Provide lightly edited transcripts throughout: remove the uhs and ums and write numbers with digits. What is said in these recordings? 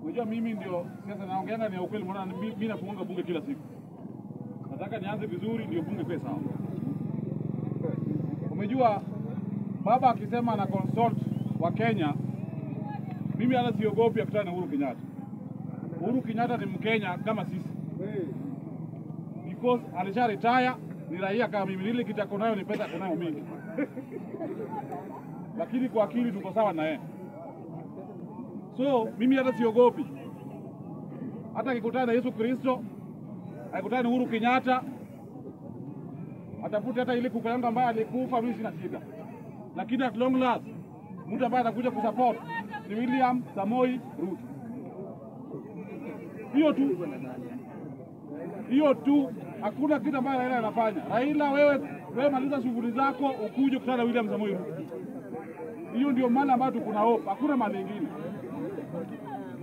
Unajua mimi ndio sasa naongeanga ni ukweli, mbona mimi nafunga bunge kila siku. Nataka nianze vizuri ndio bunge kwa sawa. Umejua baba akisema na consult wa Kenya, mimi hata siogopi akutana na Uhuru Kenyatta. Uhuru Kenyatta ni Mkenya kama sisi. Because alisha retire, ni raia kama mimi, ile kitako nayo ni pesa kunayo mingi. Lakini kwa akili tuko sawa na yeye. So mimi hata siogopi. Hata akikutana na Yesu Kristo, akikutana na Uhuru Kenyatta, atafuta hata ile kuku yangu ambaye alikufa, mimi sina shida. Lakini at long last mtu ambaye atakuja kusupport ni William Samoei Ruto. Hiyo tu, hakuna kitu ambaye Raila anafanya. Raila, wewe maliza shughuli zako ukuje kukutana na William Samoei Ruto. Hiyo ndio maana ambayo tuko na hope, hakuna mali nyingine.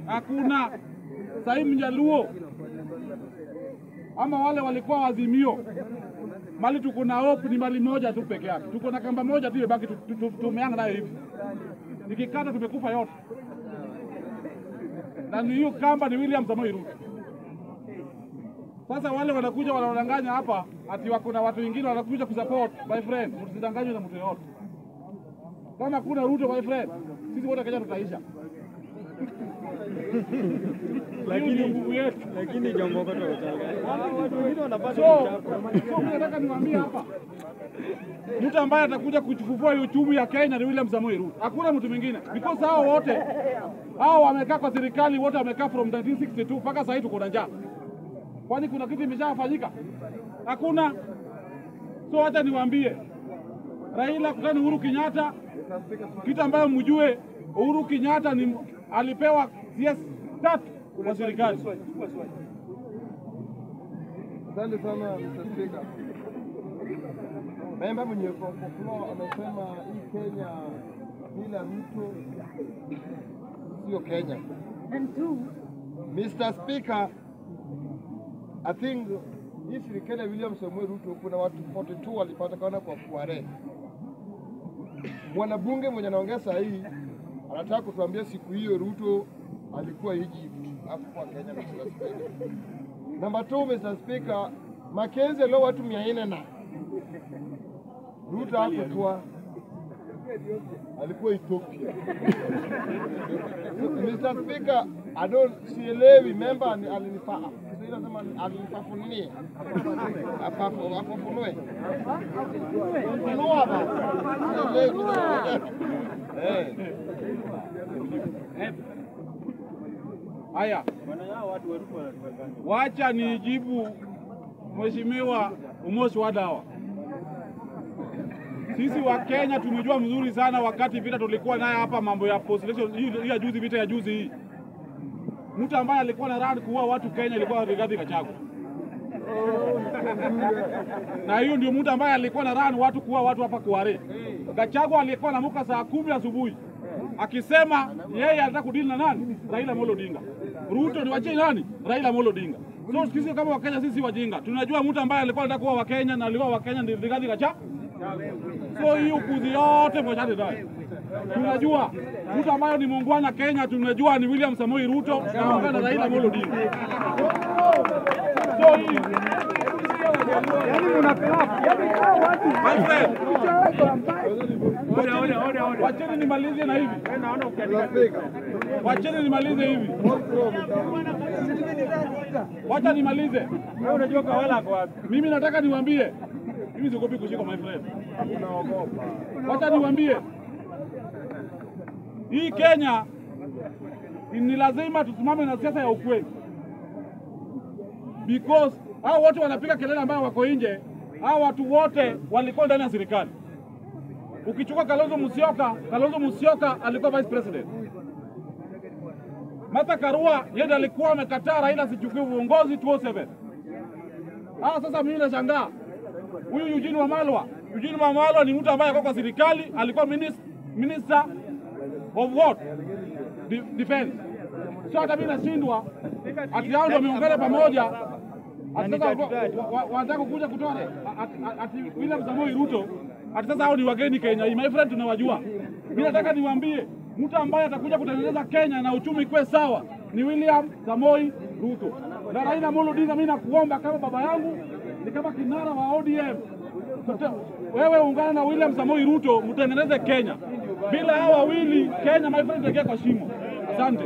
Hakuna Sahi Mjaluo ama wale walikuwa Azimio. Mali tuko na hope ni mali moja tu peke yake. Tuko na kamba moja tu ibaki tumeanga nayo hivi. Nikikata tumekufa yote. Na hiyo kamba ni William Samoei Ruto. Sasa wale wanakuja wanadanganya hapa ati wako na watu wengine wanakuja kusupport. My friend, msidanganywe na mtu yote. Kama kuna Ruto, my friend, sisi wote Kenya tutaisha. Lakini jambo kwa watu wengine wanapata so nataka niwaambie hapa, mtu ambaye atakuja kuchukua uchumi ya Kenya ni William Samoei Ruto. Hakuna mtu mwingine. Because hao wote wamekaa kwa serikali, wote wamekaa from 1962 mpaka sasa hivi tuko na njaa. Kwani kuna kitu imeshafanyika? Hakuna. So hata niwaambie, Raila kutana Uhuru Kenyatta, kitu ambayo mjue Uhuru Kenyatta ni alipewa CS 3 kwa serikali. Asante sana Mr. Speaker. Memba mwenye kwa floor amesema hii Kenya bila Ruto sio Kenya. Mr. Speaker, I think hii serikali ya William Samoei Ruto kuna watu 42 walipatikana kwa kuare. Mwanabunge mwenye anaongea saa hii anataka kutuambia siku hiyo Ruto alikuwa Egypt hapo kwa Kenya. Mr. Speaker. Number 2, Mr. Speaker, Mackenzie leo watu 400 na Ruto hakuwa alikuwa Ethiopia. Mr. Speaker, I don't sielewi member alinifaa. Sasa nasema alinifafunie. Afafunue. Funua baba. Haya. Wacha nijibu Mheshimiwa Umosi wa Dawa. Sisi wa Kenya tumejua mzuri sana wakati vita tulikuwa naye hapa, mambo ya post-election hii ya juzi, vita ya juzi hii. Mtu ambaye alikuwa na run kuua watu Kenya ilikuwa Rigathi Gachagua. Na hiyo ndio mtu ambaye alikuwa na run watu kuua watu hapa Kware. Gachagua alikuwa anamuka saa 10 asubuhi akisema yeye anataka kudili na nani? Raila Amolo Odinga. Ruto ni wache nani? Raila Amolo Odinga. So sisi kama Wakenya sisi wajinga. Tunajua mtu ambaye alikuwa anataka kuwa Wakenya na alikuwa Wakenya ndio Rigathi Gachagua. So hiyo kuzi yote mwachane nayo. Tunajua mtu ambaye ni muungwana Kenya, tunajua ni William Samoei Ruto na Raila Amolo Odinga. So hii yani unapewa my friend. Wacheni nimalize na hivi. Wacheni nimalize hivi. Wacha nimalize. wewe unajua kawala kwa wapi? Mimi nataka niwaambie. Mimi sikopi kushika my friend. Unaogopa. Wacha niwaambie. Hii Kenya ni lazima tusimame na siasa ya ukweli. Because hao wote wanapiga kelele ambao wako nje, hao watu wote walikuwa ndani ya serikali. Ukichukua Kalonzo Musyoka alikuwa vice president. Martha Karua yeye alikuwa amekataa Raila sichukue uongozi 2007. Sasa mimi nashangaa. Huyu Eugene Wamalwa ni mtu ambaye alikuwa kwa serikali, alikuwa minister of what? Defense. So hata mimi nashindwa ati hao ndio wameungana pamoja. Wanataka kuja kutoa ati William Samoei Ruto ati sasa hao ni wageni Kenya. My friend, tunawajua. Mimi nataka niwaambie mtu ambaye atakuja kutengeneza Kenya na uchumi kwa sawa ni William Samoei Ruto. Na Raila Amolo Odinga, mimi nakuomba kama baba yangu, ni kama kinara wa ODM, wewe ungana na William Samoei Ruto mtengeneze Kenya. Bila hao wawili Kenya my friend itaingia kwa shimo. Asante.